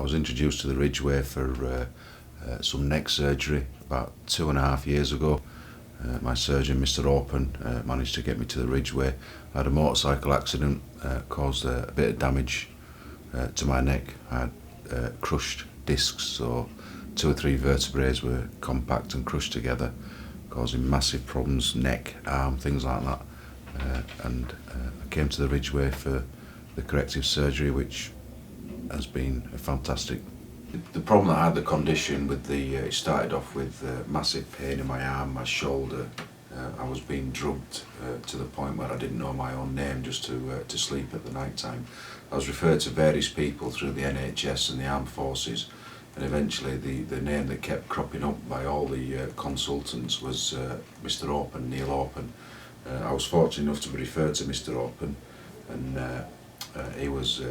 was introduced to the Ridgeway for some neck surgery about 2.5 years ago. My surgeon, Mr Orpen, managed to get me to the Ridgeway. I had a motorcycle accident, caused a bit of damage to my neck. I had crushed discs, so 2 or 3 vertebrae were compact and crushed together, causing massive problems, neck, arm, things like that. I came to the Ridgeway for the corrective surgery, which has been fantastic. The problem that I had, the condition with it started off with massive pain in my arm, my shoulder. I was being drugged to the point where I didn't know my own name just to sleep at the night time. I was referred to various people through the NHS and the armed forces, and eventually the name that kept cropping up by all the consultants was Mr Neil Orpen. I was fortunate enough to be referred to Mr Orpen, and he was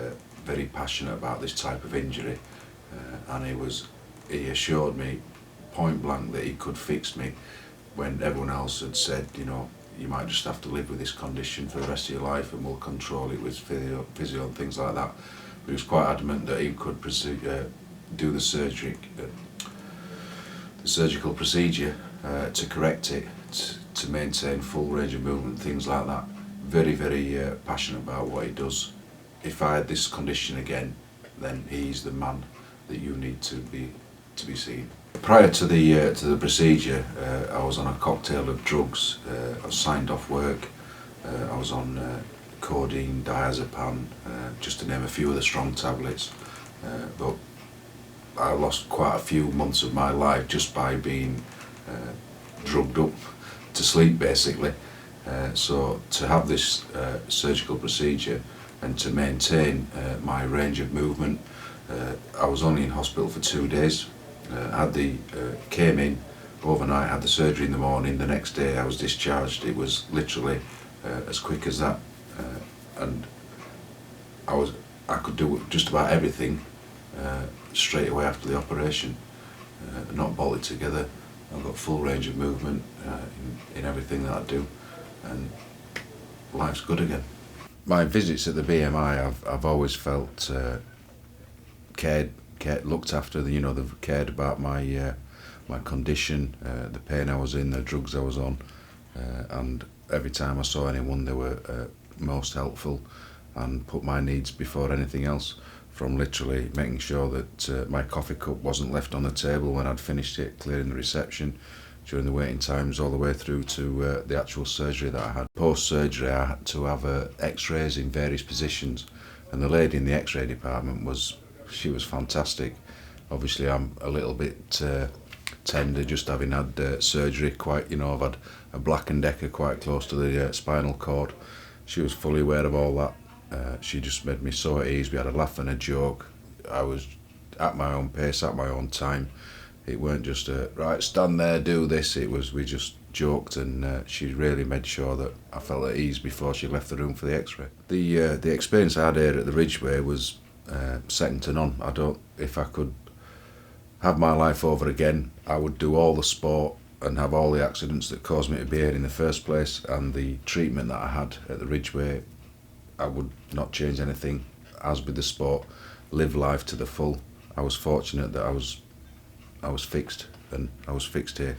very passionate about this type of injury, and he assured me point blank that he could fix me when everyone else had said, you know, you might just have to live with this condition for the rest of your life and we'll control it with physio and things like that. But he was quite adamant that he could do the surgical procedure to correct it, to maintain full range of movement, things like that. Very, very passionate about what he does. If I had this condition again, then he's the man that you need to be seen. Prior to the procedure, I was on a cocktail of drugs. I was signed off work. I was on codeine, diazepam, just to name a few of the strong tablets. But I lost quite a few months of my life just by being drugged up to sleep, basically. So to have this surgical procedure and to maintain my range of movement, I was only in hospital for 2 days. Came in overnight, had the surgery in the morning. The next day I was discharged. It was literally as quick as that, and I could do just about everything straight away after the operation. Not bolted together. I've got full range of movement in everything that I do, and life's good again. My visits at the BMI, I've always felt cared, looked after. They've cared about my condition, the pain I was in, the drugs I was on, and every time I saw anyone, they were most helpful and put my needs before anything else. From literally making sure that my coffee cup wasn't left on the table when I'd finished it, clearing the reception during the waiting times, all the way through to the actual surgery that I had. Post-surgery, I had to have x-rays in various positions, and the lady in the x-ray department she was fantastic. Obviously I'm a little bit tender, just having had surgery. I've had a Black & Decker quite close to the spinal cord. She was fully aware of all that. She just made me so at ease. We had a laugh and a joke. I was at my own pace, at my own time. It weren't just right, stand there, do this. It was, we just joked, and she really made sure that I felt at ease before she left the room for the x-ray. The experience I had here at the Ridgeway was second to none. If I could have my life over again, I would do all the sport and have all the accidents that caused me to be here in the first place, and the treatment that I had at the Ridgeway, I would not change anything. As with the sport, live life to the full. I was fortunate that I was fixed, and I was fixed here.